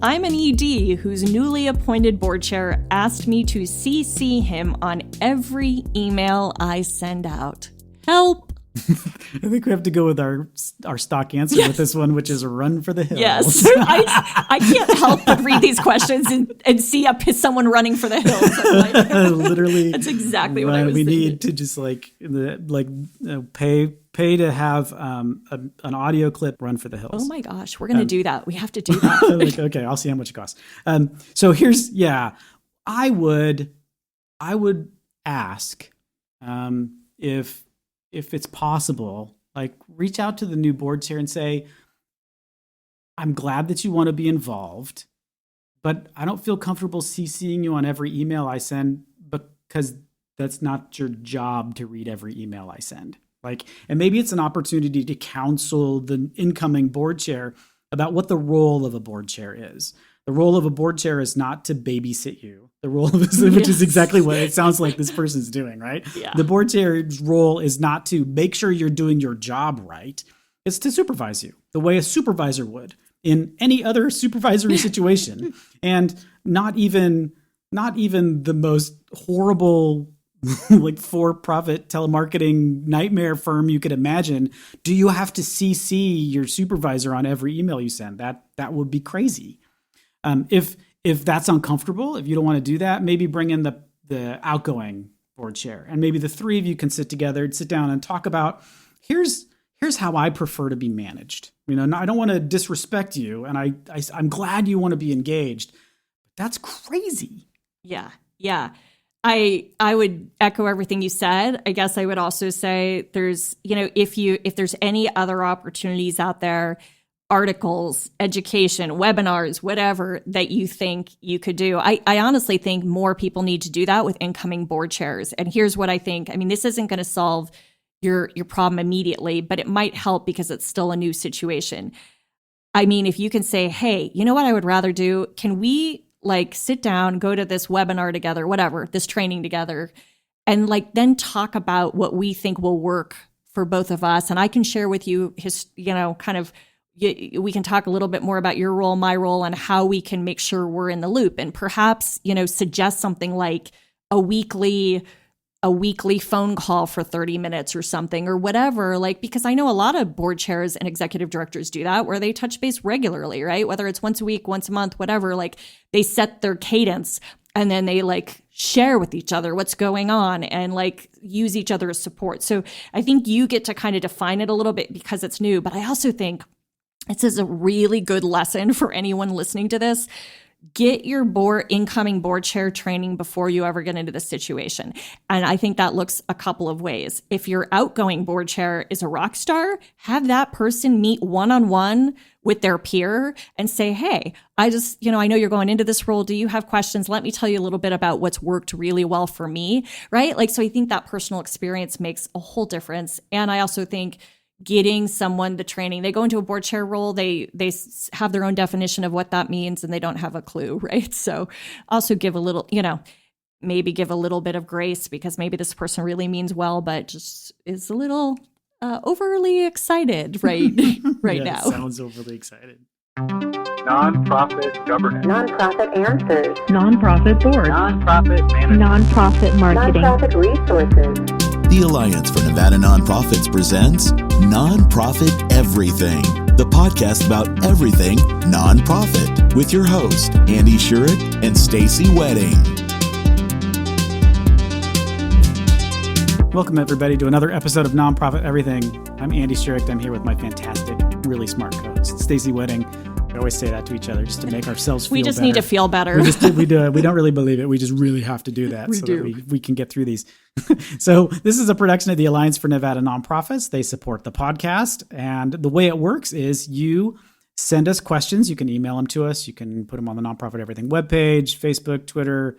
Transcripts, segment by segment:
I'm an ED whose newly appointed board chair asked me to CC him on every email I send out. Help! I think we have to go with our stock answer with this one, which is run for the hills. Yes. I can't help but read these questions and see someone running for the hills. Literally. That's exactly what I was thinking. We need to just pay to have an audio clip run for the hills. Oh my gosh, we're going to do that. We have to do that. Okay, I'll see how much it costs. So here's, I would ask if it's possible, reach out to the new board chair and say, I'm glad that you want to be involved, but I don't feel comfortable CCing you on every email I send because that's not your job to read every email I send. And maybe it's an opportunity to counsel the incoming board chair about what the role of a board chair is. The role of a board chair is not to babysit you. The role of which is exactly what it sounds like this person's doing, right? Yeah. The board chair's role is not to make sure you're doing your job right. It's to supervise you the way a supervisor would in any other supervisory situation. And not even the most horrible for-profit telemarketing nightmare firm you could imagine. Do you have to CC your supervisor on every email you send? That would be crazy. If that's uncomfortable, if you don't want to do that, maybe bring in the outgoing board chair, and maybe the three of you can sit together and sit down and talk about here's how I prefer to be managed. I don't want to disrespect you, and I'm glad you want to be engaged, but that's crazy. Yeah. I would echo everything you said. I guess I would also say there's, if there's any other opportunities out there, articles, education, webinars, whatever that you think you could do. I honestly think more people need to do that with incoming board chairs. And here's what I think. This isn't going to solve your problem immediately, but it might help because it's still a new situation. If you can say, hey, you know what I would rather do? Can we sit down, go to this webinar together, whatever, this training together, and then talk about what we think will work for both of us. And I can share with you we can talk a little bit more about your role, my role, and how we can make sure we're in the loop, and perhaps, suggest something like a weekly phone call for 30 minutes or something or whatever, because I know a lot of board chairs and executive directors do that, where they touch base regularly, right? Whether it's once a week, once a month, whatever, they set their cadence and then they share with each other what's going on and use each other as support. So I think you get to kind of define it a little bit because it's new, but I also think this is a really good lesson for anyone listening to this. Get your incoming board chair training before you ever get into this situation. And I think that looks a couple of ways. If your outgoing board chair is a rock star, have that person meet one-on-one with their peer and say, hey, I know you're going into this role. Do you have questions? Let me tell you a little bit about what's worked really well for me, right? So I think that personal experience makes a whole difference. And I also think getting someone the training, they go into a board chair role, they have their own definition of what that means and they don't have a clue, right? So also give a little, maybe give a little bit of grace because maybe this person really means well, but just is a little overly excited right now. Sounds overly excited. Nonprofit governance. Nonprofit answers. Nonprofit board. Nonprofit management. Nonprofit marketing. Nonprofit resources. The Alliance for Nevada Nonprofits presents Nonprofit Everything, the podcast about everything nonprofit, with your host, Andy Shurik and Stacy Wedding. Welcome, everybody, to another episode of Nonprofit Everything. I'm Andy Shurik. I'm here with my fantastic, really smart co-host, Stacy Wedding. We always say that to each other just to make ourselves feel better. We just need to feel better. We don't really believe it. We just really have to do that that we can get through these. So this is a production of the Alliance for Nevada Nonprofits. They support the podcast. And the way it works is you send us questions. You can email them to us. You can put them on the Nonprofit Everything webpage, Facebook, Twitter.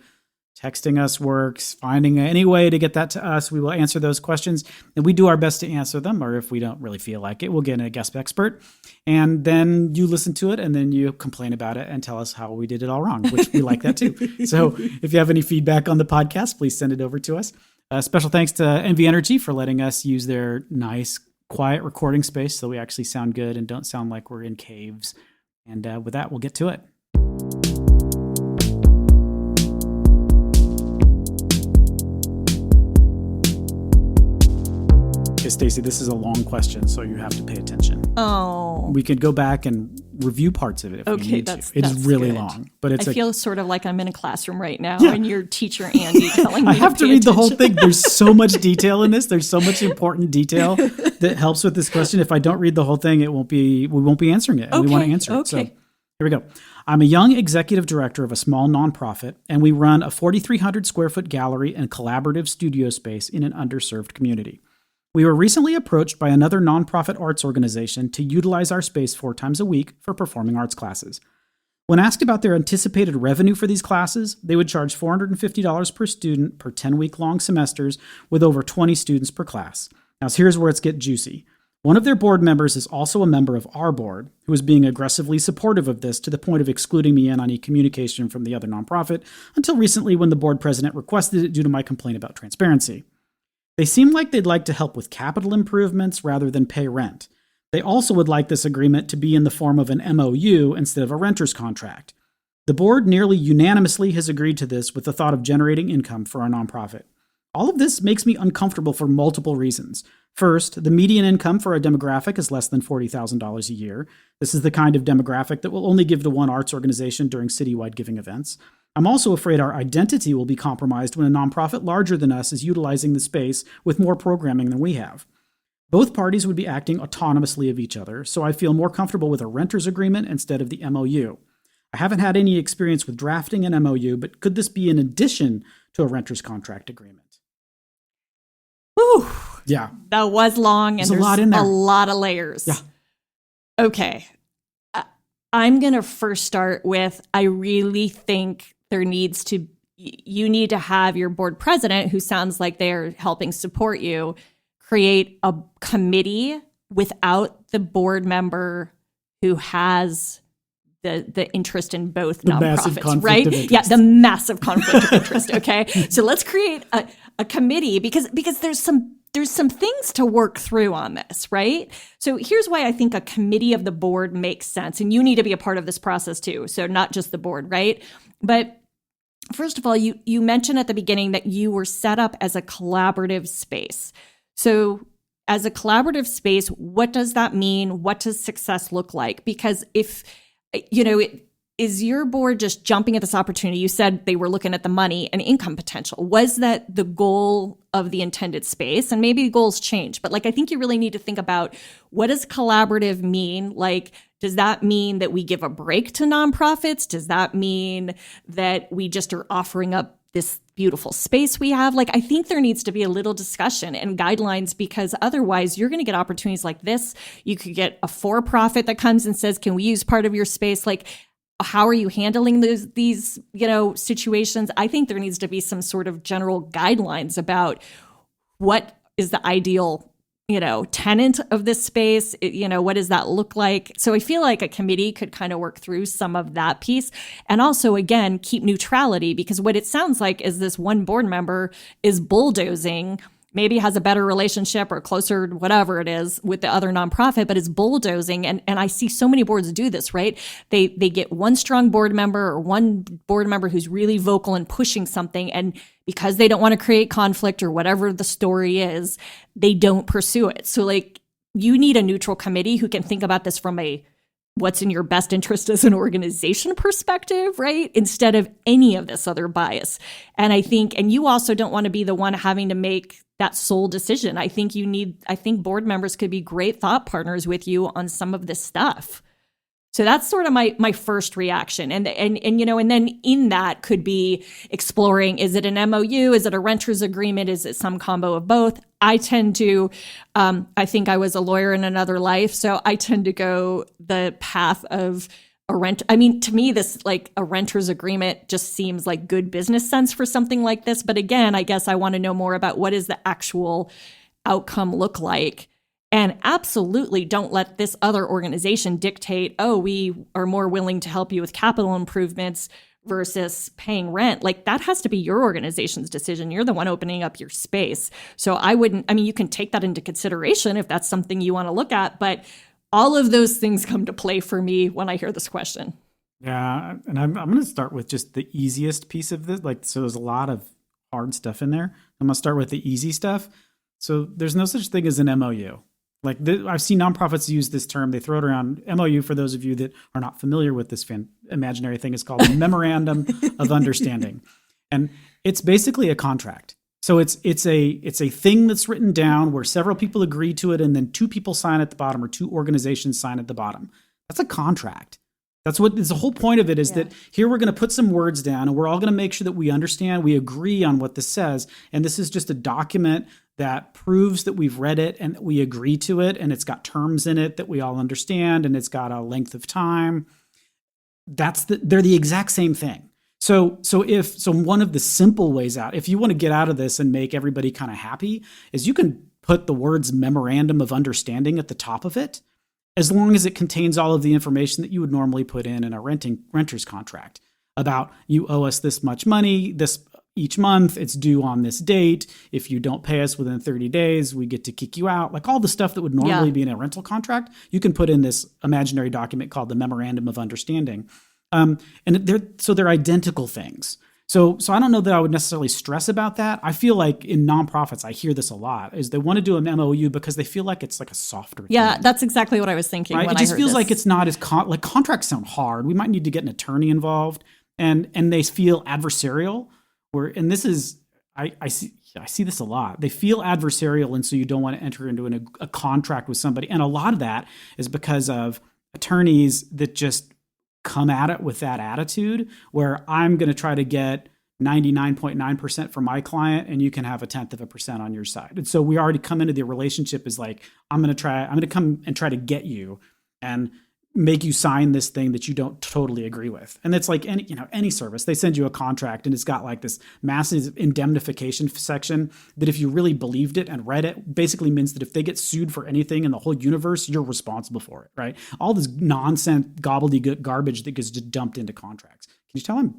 Texting us works. Finding any way to get that to us, we will answer those questions. And we do our best to answer them. Or if we don't really feel like it, we'll get a guest expert. And then you listen to it and then you complain about it and tell us how we did it all wrong, which we like that too. So if you have any feedback on the podcast, please send it over to us. Special thanks to NV Energy for letting us use their nice, quiet recording space so we actually sound good and don't sound like we're in caves. And with that, we'll get to it. Okay, Stacy, this is a long question, so you have to pay attention. Oh. We could go back and review parts of it if we Okay, need that's to. It is really good. long, but it's I feel sort of like I'm in a classroom right now, Yeah. and your teacher Andy telling me I have to pay read the whole attention. thing. There's so much detail in this. There's so much important detail that helps with this question. If I don't read the whole thing, we won't be answering it. And we want to answer it. So Okay. here we go. I'm a young executive director of a small nonprofit, and we run a 4,300 square foot gallery and collaborative studio space in an underserved community. We were recently approached by another nonprofit arts organization to utilize our space 4 times a week for performing arts classes. When asked about their anticipated revenue for these classes, they would charge $450 per student per 10-week-long semesters with over 20 students per class. Now, here's where it's get juicy. One of their board members is also a member of our board, who is being aggressively supportive of this to the point of excluding me in any communication from the other nonprofit, until recently when the board president requested it due to my complaint about transparency. They seem like they'd like to help with capital improvements rather than pay rent. They also would like this agreement to be in the form of an MOU instead of a renter's contract. The board nearly unanimously has agreed to this with the thought of generating income for our nonprofit. All of this makes me uncomfortable for multiple reasons. First, the median income for our demographic is less than $40,000 a year. This is the kind of demographic that will only give to one arts organization during citywide giving events. I'm also afraid our identity will be compromised when a nonprofit larger than us is utilizing the space with more programming than we have. Both parties would be acting autonomously of each other, so I feel more comfortable with a renter's agreement instead of the MOU. I haven't had any experience with drafting an MOU, but could this be in addition to a renter's contract agreement? Whew. Yeah. That was long, and There's a there's lot in there. a lot of layers. Yeah. Okay. I'm going to first start with, I really think you need to have your board president, who sounds like they're helping support you, create a committee without the board member who has the interest in both The massive nonprofits, conflict right? of interest. Yeah, the massive conflict of interest. Okay, so let's create a committee because there's some things to work through on this, right? So here's why I think a committee of the board makes sense, and you need to be a part of this process too. So not just the board, right? But first of all, you mentioned at the beginning that you were set up as a collaborative space. So as a collaborative space, what does that mean? What does success look like? Because if, is your board just jumping at this opportunity? You said they were looking at the money and income potential. Was that the goal of the intended space? And maybe goals change, but I think you really need to think about, what does collaborative mean? Does that mean that we give a break to nonprofits? Does that mean that we just are offering up this beautiful space we have? I think there needs to be a little discussion and guidelines, because otherwise you're going to get opportunities like this. You could get a for-profit that comes and says, can we use part of your space? How are you handling these situations? I think there needs to be some sort of general guidelines about what is the ideal tenant of this space, what does that look like? So I feel like a committee could kind of work through some of that piece. And also, again, keep neutrality, because what it sounds like is this one board member is bulldozing, maybe has a better relationship or closer, whatever it is, with the other nonprofit, but is bulldozing. And I see so many boards do this, right? They get one strong board member or one board member who's really vocal and pushing something, and because they don't want to create conflict or whatever the story is, they don't pursue it. So you need a neutral committee who can think about this from a what's in your best interest as an organization perspective, right? Instead of any of this other bias. And I think, and you also don't want to be the one having to make that sole decision. I think board members could be great thought partners with you on some of this stuff. So that's sort of my first reaction. And then in that could be exploring, is it an MOU? Is it a renter's agreement? Is it some combo of both? I tend to, I think I was a lawyer in another life, so I tend to go the path of a rent. I mean, to me, this a renter's agreement just seems like good business sense for something like this. But again, I guess I want to know more about what does the actual outcome look like. And absolutely don't let this other organization dictate, we are more willing to help you with capital improvements versus paying rent. That has to be your organization's decision. You're the one opening up your space. So you can take that into consideration if that's something you want to look at, but all of those things come to play for me when I hear this question. Yeah, and I'm going to start with just the easiest piece of this. So there's a lot of hard stuff in there. I'm going to start with the easy stuff. So there's no such thing as an MOU. Like I've seen nonprofits use this term. They throw it around. MOU, for those of you that are not familiar with this imaginary thing, is called a Memorandum of Understanding. And it's basically a contract. So it's a thing that's written down where several people agree to it, and then 2 people sign at the bottom, or 2 organizations sign at the bottom. That's a contract. That's what is the whole point of it, is that here we're going to put some words down, and we're all going to make sure that we understand, we agree on what this says. And this is just a document that proves that we've read it and that we agree to it, and it's got terms in it that we all understand, and it's got a length of time. They're the exact same thing. So one of the simple ways out, if you want to get out of this and make everybody kind of happy, is you can put the words memorandum of understanding at the top of it, as long as it contains all of the information that you would normally put in a renter's contract about, you owe us this much money, this each month, it's due on this date. If you don't pay us within 30 days, we get to kick you out. Like all the stuff that would normally be in a rental contract, you can put in this imaginary document called the Memorandum of Understanding. And they're identical things. So I don't know that I would necessarily stress about that. I feel like in nonprofits, I hear this a lot, is they want to do an MOU because they feel like it's like a softer thing. Yeah, that's exactly what I was thinking. Right? When It just I heard feels this. like it's not as like contracts sound hard. We might need to get an attorney involved, and they feel adversarial. And this is, I see this a lot. They feel adversarial, and so you don't want to enter into a contract with somebody. And a lot of that is because of attorneys that just come at it with that attitude, where I'm going to try to get 99.9% for my client, and you can have 0.1% on your side. And so we already come into the relationship as like, I'm going to come and try to get you and make you sign this thing that you don't totally agree with. And it's like any service, they send you a contract and it's got like this massive indemnification section that if you really believed it and read it, basically means that if they get sued for anything in the whole universe, you're responsible for it, right? All this nonsense, gobbledygook garbage that gets just dumped into contracts. Can you tell I'm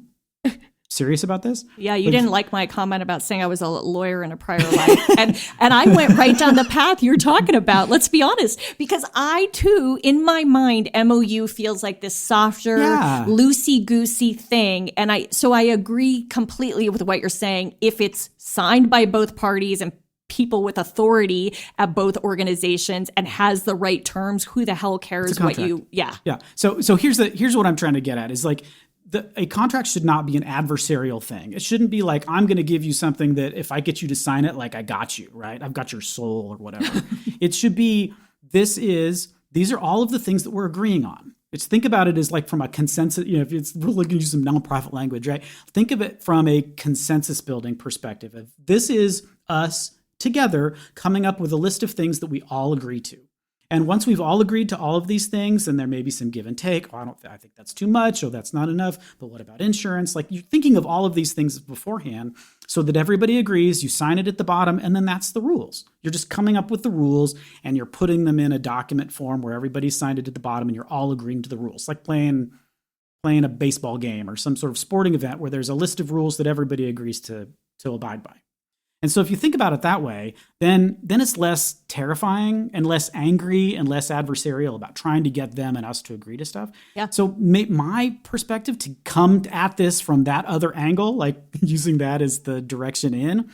serious about this? Yeah, you didn't like my comment about saying I was a lawyer in a prior life. And I went right down the path you're talking about. Let's be honest. Because I, too, in my mind, MOU feels like this softer, loosey-goosey thing. And I agree completely with what you're saying. If it's signed by both parties and people with authority at both organizations and has the right terms, who the hell cares what you... Yeah. So here's what I'm trying to get at, is like, a contract should not be an adversarial thing. It shouldn't be like, I'm going to give you something that if I get you to sign it, like I got you, right? I've got your soul or whatever. It should be, these are all of the things that we're agreeing on. Think about it as like from a consensus, if it's really going to use some nonprofit language, right? Think of it from a consensus building perspective. This is us together coming up with a list of things that we all agree to. And once we've all agreed to all of these things, and there may be some give and take, I think that's too much, or that's not enough, but what about insurance? Like, you're thinking of all of these things beforehand so that everybody agrees, you sign it at the bottom, and then that's the rules. You're just coming up with the rules, and you're putting them in a document form where everybody signed it at the bottom, and you're all agreeing to the rules. Like playing a baseball game or some sort of sporting event where there's a list of rules that everybody agrees to abide by. And so if you think about it that way, then it's less terrifying and less angry and less adversarial about trying to get them and us to agree to stuff. Yeah. So my perspective to come at this from that other angle, like using that as the direction in,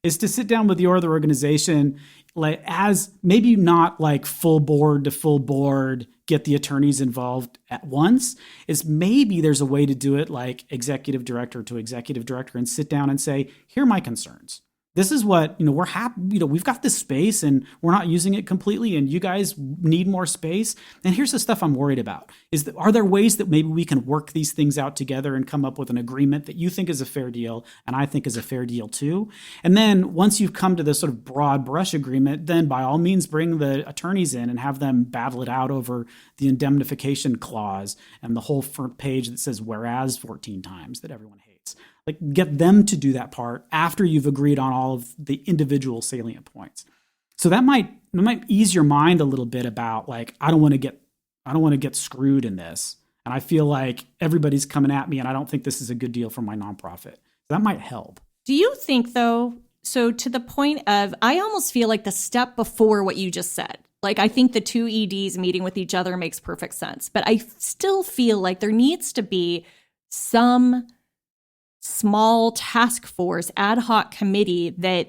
is to sit down with your other organization, like as maybe not like full board to full board, get the attorneys involved at once, is maybe there's a way to do it like executive director to executive director and sit down and say, here are my concerns. This is what, we're happy, we've got this space and we're not using it completely and you guys need more space. And here's the stuff I'm worried about are there ways that maybe we can work these things out together and come up with an agreement that you think is a fair deal and I think is a fair deal too? And then once you've come to this sort of broad brush agreement, then by all means bring the attorneys in and have them battle it out over the indemnification clause and the whole front page that says whereas 14 times that everyone hates. Like, get them to do that part after you've agreed on all of the individual salient points. So that might ease your mind a little bit about like, I don't want to get screwed in this. And I feel like everybody's coming at me and I don't think this is a good deal for my nonprofit. That might help. Do you think though, so to the point of, I almost feel like the step before what you just said, like I think the two EDs meeting with each other makes perfect sense, but I still feel like there needs to be some small task force, ad hoc committee that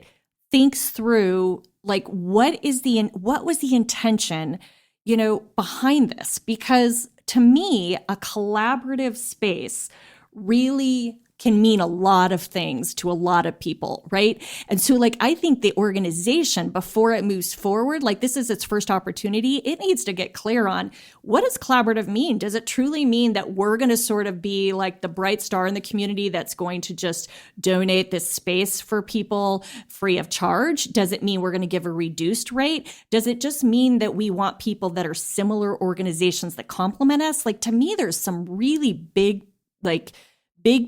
thinks through like what was the intention, behind this? Because to me, a collaborative space really can mean a lot of things to a lot of people, right? And so I think the organization, before it moves forward, this is its first opportunity, it needs to get clear on what does collaborative mean? Does it truly mean that we're going to sort of be like the bright star in the community that's going to just donate this space for people free of charge? Does it mean we're going to give a reduced rate? Does it just mean that we want people that are similar organizations that complement us? To me, there's some really big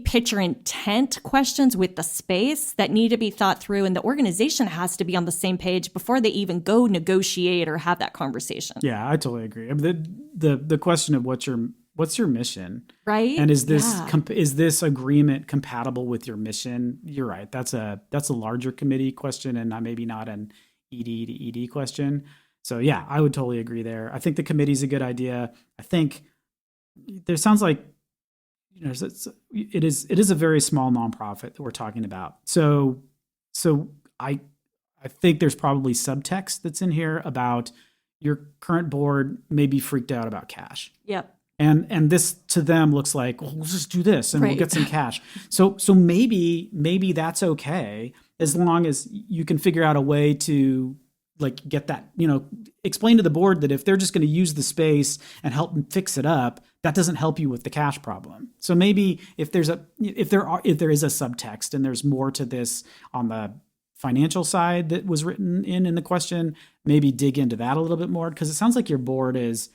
picture intent questions with the space that need to be thought through, and the organization has to be on the same page before they even go negotiate or have that conversation. Yeah, I totally agree. The question of what's your mission, right? And is this agreement compatible with your mission? You're right. That's a larger committee question, and maybe not an ED to ED question. So yeah, I would totally agree there. I think the committee's a good idea. I think there sounds like it is a very small nonprofit that we're talking about. So I think there's probably subtext that's in here about your current board may be freaked out about cash. Yep. And this to them looks like, well, we'll just do this and we'll get some cash. So maybe that's okay as long as you can figure out a way to get that, explain to the board that if they're just going to use the space and help them fix it up, that doesn't help you with the cash problem. So maybe if there is a subtext and there's more to this on the financial side that was written in the question, maybe dig into that a little bit more, because it sounds like your board is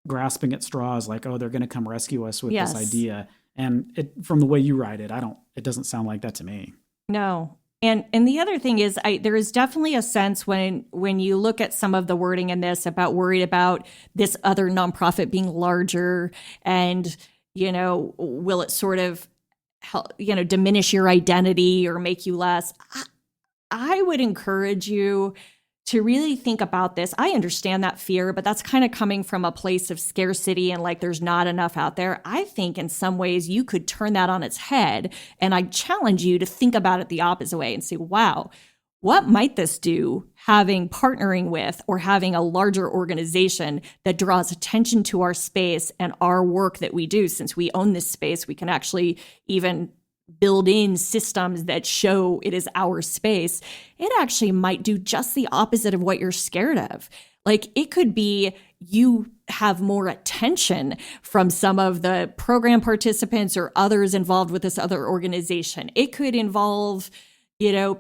grasping at straws, they're going to come rescue us with this idea. And from the way you write it, it doesn't sound like that to me. No. And the other thing is, there is definitely a sense when you look at some of the wording in this about worried about this other nonprofit being larger and, will it sort of help, diminish your identity or make you less. I would encourage you to really think about this. I understand that fear, but that's kind of coming from a place of scarcity and there's not enough out there. I think in some ways you could turn that on its head. And I challenge you to think about it the opposite way and say, wow, what might this do partnering with or having a larger organization that draws attention to our space and our work that we do? Since we own this space, we can actually even build in systems that show it is our space. It actually might do just the opposite of what you're scared of. It could be you have more attention from some of the program participants or others involved with this other organization. It could involve,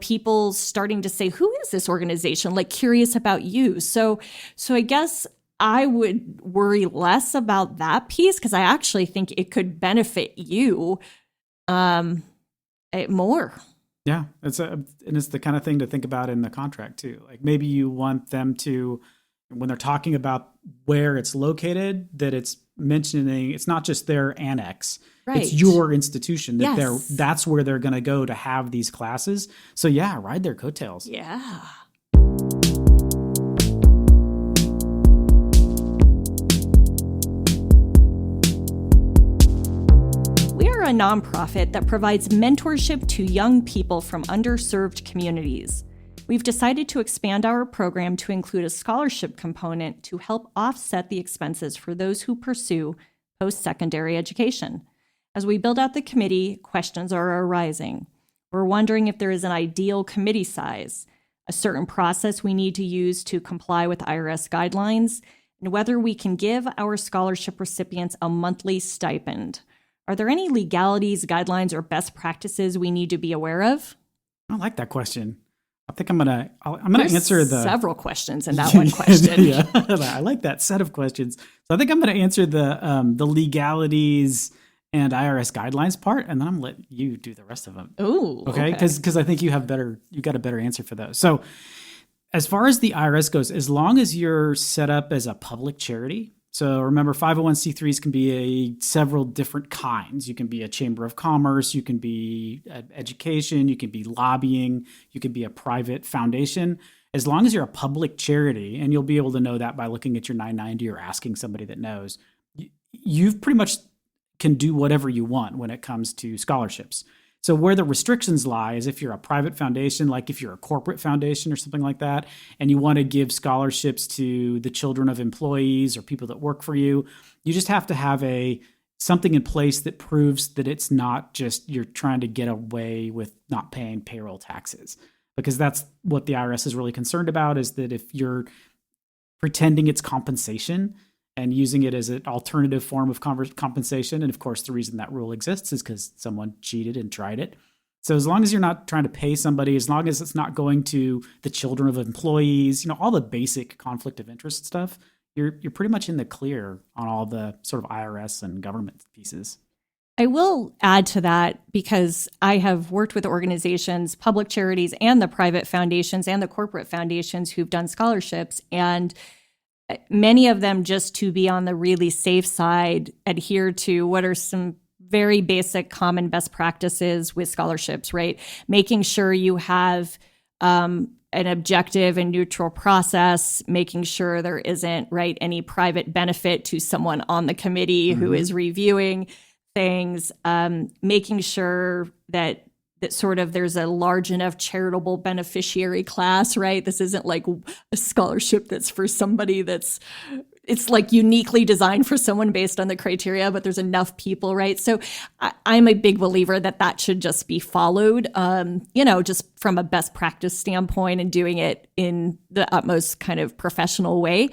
people starting to say, who is this organization? Curious about you. So I guess I would worry less about that piece, because I actually think it could benefit you more. Yeah, it's the kind of thing to think about in the contract too. Maybe you want them to, when they're talking about where it's located, that it's mentioning it's not just their annex, right? It's your institution that Yes. that's where they're going to go to have these classes. So yeah, ride their coattails. Yeah. A nonprofit that provides mentorship to young people from underserved communities. We've decided to expand our program to include a scholarship component to help offset the expenses for those who pursue post-secondary education. As we build out the committee, questions are arising. We're wondering if there is an ideal committee size, a certain process we need to use to comply with IRS guidelines, and whether we can give our scholarship recipients a monthly stipend. Are there any legalities, guidelines, or best practices we need to be aware of? I like that question. I think I'm gonna answer several questions in that one question. Yeah, I like that set of questions. So I think I'm gonna answer the legalities and IRS guidelines part, and then I'm gonna let you do the rest of them. Ooh, okay? Because I think you got a better answer for those. So as far as the IRS goes, as long as you're set up as a public charity. So remember, 501c3s can be several different kinds. You can be a chamber of commerce, you can be education, you can be lobbying, you can be a private foundation. As long as you're a public charity, and you'll be able to know that by looking at your 990 or asking somebody that knows, you've pretty much can do whatever you want when it comes to scholarships. So where the restrictions lie is if you're a private foundation, like if you're a corporate foundation or something like that, and you want to give scholarships to the children of employees or people that work for you, you just have to have something in place that proves that it's not just you're trying to get away with not paying payroll taxes. Because that's what the IRS is really concerned about, is that if you're pretending it's compensation and using it as an alternative form of compensation. And of course, the reason that rule exists is because someone cheated and tried it. So as long as you're not trying to pay somebody, as long as it's not going to the children of employees, all the basic conflict of interest stuff, you're pretty much in the clear on all the sort of IRS and government pieces. I will add to that because I have worked with organizations, public charities, and the private foundations and the corporate foundations who've done scholarships. And many of them, just to be on the really safe side, adhere to what are some very basic common best practices with scholarships, right? Making sure you have an objective and neutral process, making sure there isn't, right, any private benefit to someone on the committee who is reviewing things, making sure that sort of there's a large enough charitable beneficiary class, right? This isn't like a scholarship that's for somebody it's like uniquely designed for someone based on the criteria, but there's enough people, right? So I'm a big believer that should just be followed, just from a best practice standpoint and doing it in the utmost kind of professional way.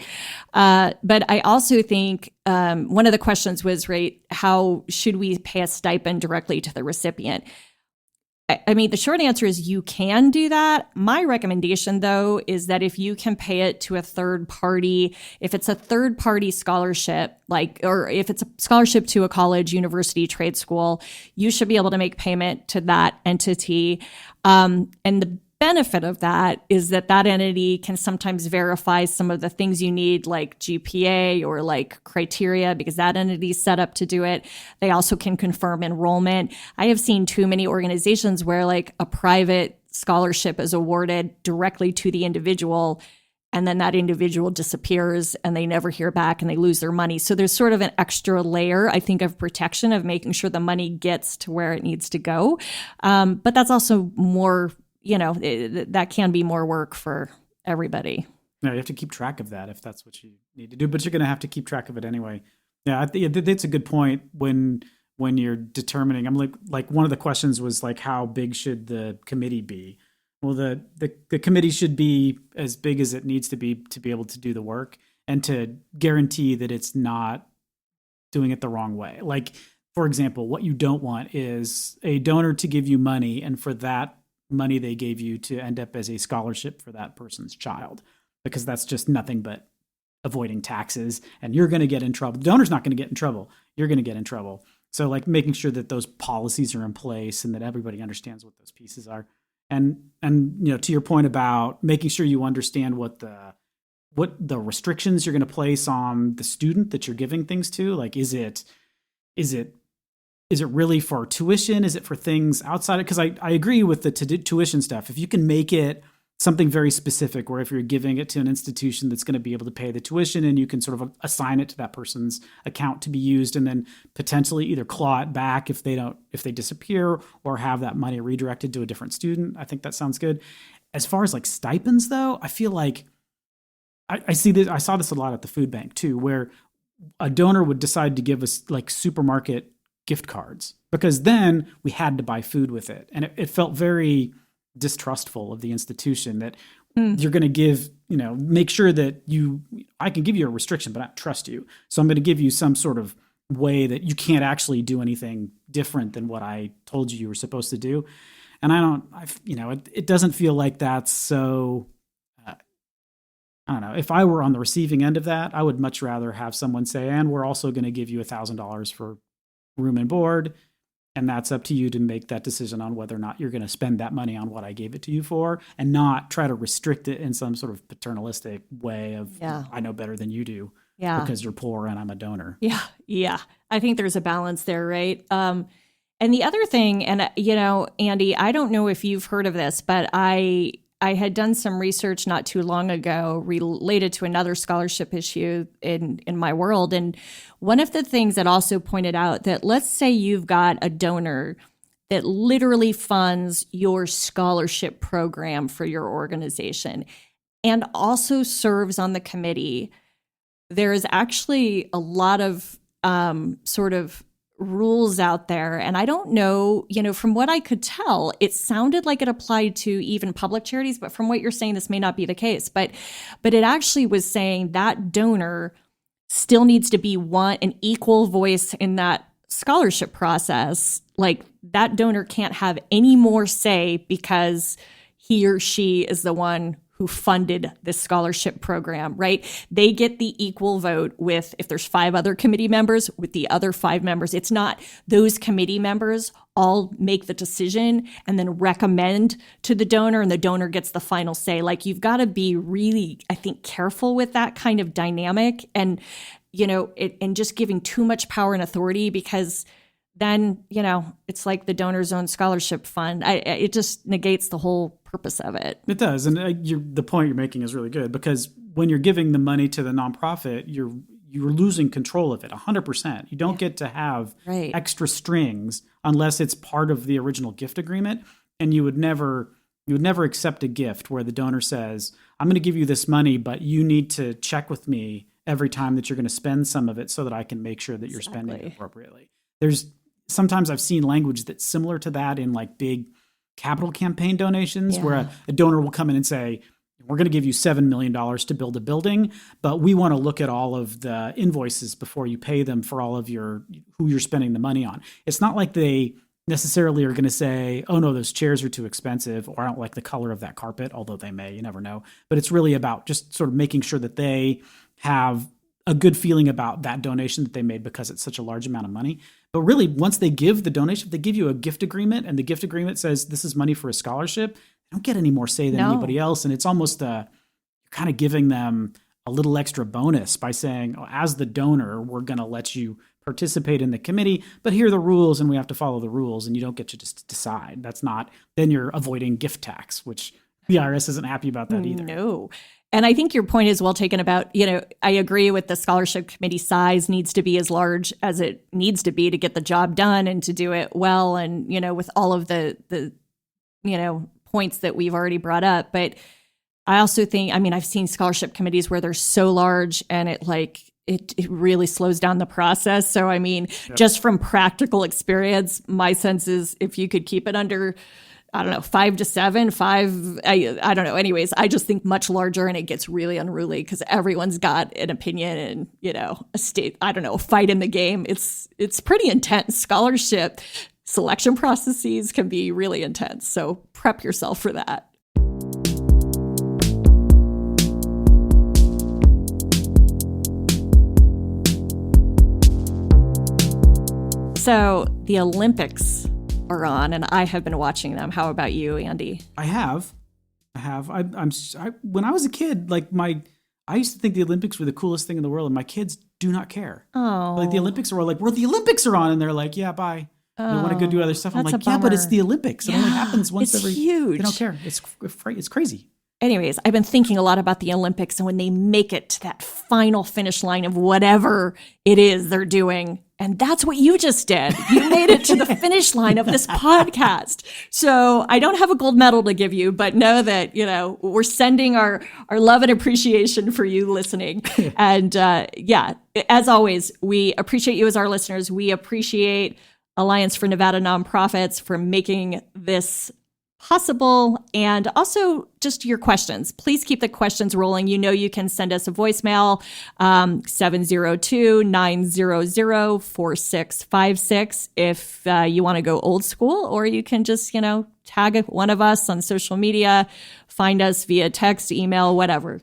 But I also think one of the questions was, right, how should we pay a stipend directly to the recipient? I mean, the short answer is you can do that. My recommendation, though, is that if you can pay it to a third party, if it's a third party scholarship, or if it's a scholarship to a college, university, trade school, you should be able to make payment to that entity. And the benefit of that is that entity can sometimes verify some of the things you need, like GPA or like criteria, because that entity is set up to do it. They also can confirm enrollment. I have seen too many organizations where like a private scholarship is awarded directly to the individual, and then that individual disappears and they never hear back and they lose their money. So there's sort of an extra layer, I think, of protection of making sure the money gets to where it needs to go. But that's also more, that can be more work for everybody. No, you have to keep track of that if that's what you need to do, but you're going to have to keep track of it anyway. Yeah, I think that's a good point when you're determining. I'm like one of the questions was like, how big should the committee be? Well, the committee should be as big as it needs to be able to do the work and to guarantee that it's not doing it the wrong way. Like, for example, what you don't want is a donor to give you money and for that money they gave you to end up as a scholarship for that person's child, because that's just nothing but avoiding taxes, and you're going to get in trouble. The donor's not going to get in trouble. You're going to get in trouble. So like making sure that those policies are in place and that everybody understands what those pieces are. And to your point about making sure you understand what the restrictions you're going to place on the student that you're giving things to, like is it really for tuition? Is it for things outside? Because I agree with the tuition stuff. If you can make it something very specific, where if you're giving it to an institution that's going to be able to pay the tuition and you can sort of assign it to that person's account to be used and then potentially either claw it back if they disappear or have that money redirected to a different student, I think that sounds good. As far as like stipends, though, I feel like I see this. I saw this a lot at the food bank too, where a donor would decide to give us like supermarket gift cards because then we had to buy food with it. And it felt very distrustful of the institution that you're going to give, make sure that I can give you a restriction, but I don't trust you. So I'm going to give you some sort of way that you can't actually do anything different than what I told you were supposed to do. And it doesn't feel like that's so, I don't know. If I were on the receiving end of that, I would much rather have someone say, and we're also going to give you $1,000 for room and board. And that's up to you to make that decision on whether or not you're going to spend that money on what I gave it to you for, and not try to restrict it in some sort of paternalistic way of, I know better than you do because you're poor and I'm a donor. Yeah. I think there's a balance there, right? And the other thing, and Andy, I don't know if you've heard of this, but I had done some research not too long ago related to another scholarship issue in my world. And one of the things that also pointed out that let's say you've got a donor that literally funds your scholarship program for your organization and also serves on the committee, there is actually a lot of sort of rules out there. And I don't know, from what I could tell, it sounded like it applied to even public charities, but from what you're saying, this may not be the case. But it actually was saying that donor still needs to be an equal voice in that scholarship process. Like that donor can't have any more say because he or she is the one who funded this scholarship program, right? They get the equal vote with, if there's 5 other committee members, with the other 5 members. It's not those committee members all make the decision and then recommend to the donor, and the donor gets the final say. Like, you've got to be really, I think, careful with that kind of dynamic and, and just giving too much power and authority, because then, it's like the donor's own scholarship fund. It just negates the whole purpose of it. It does. And the point you're making is really good, because when you're giving the money to the nonprofit, you're losing control of it 100%. You don't get to have extra strings unless it's part of the original gift agreement. And you would never accept a gift where the donor says, I'm going to give you this money, but you need to check with me every time that you're going to spend some of it so that I can make sure that you're spending it appropriately. Sometimes I've seen language that's similar to that in like big capital campaign donations, where a donor will come in and say, we're going to give you $7 million to build a building, but we want to look at all of the invoices before you pay them for all of who you're spending the money on. It's not like they necessarily are going to say, oh no, those chairs are too expensive, or I don't like the color of that carpet, although they may, you never know. But it's really about just sort of making sure that they have a good feeling about that donation that they made, because it's such a large amount of money. But really, once they give the donation, if they give you a gift agreement and the gift agreement says this is money for a scholarship, they don't get any more say than anybody else. And it's almost you're kind of giving them a little extra bonus by saying, as the donor, we're going to let you participate in the committee, but here are the rules and we have to follow the rules, and you don't get to just decide. Then you're avoiding gift tax, which the IRS isn't happy about that either. No. And I think your point is well taken about, I agree with the scholarship committee size needs to be as large as it needs to be to get the job done and to do it well. And, with all of the points that we've already brought up. But I also think, I've seen scholarship committees where they're so large and it really slows down the process. So, just from practical experience, my sense is if you could keep it under 5 to 7, 5, I don't know. Anyways, I just think much larger, and it gets really unruly because everyone's got an opinion and, a fight in the game. It's pretty intense. Scholarship selection processes can be really intense. So prep yourself for that. So the Olympics are on, and I have been watching them. How about you, Andy? I have. When I was a kid, I used to think the Olympics were the coolest thing in the world, and my kids do not care. Oh, like the Olympics are like, the Olympics are on, and they're like, yeah, bye. They want to go do other stuff. I'm like, yeah, but it's the Olympics. It only happens once every. Huge. They don't care. It's crazy. Anyways, I've been thinking a lot about the Olympics, and when they make it to that final finish line of whatever it is they're doing. And that's what you just did. You made it to the finish line of this podcast. So I don't have a gold medal to give you, but know that, we're sending our love and appreciation for you listening. And as always, we appreciate you as our listeners. We appreciate Alliance for Nevada Nonprofits for making this possible, and also just your questions. Please keep the questions rolling. You can send us a voicemail, 702-900-4656 if you want to go old school, or you can just, tag one of us on social media, find us via text, email, whatever.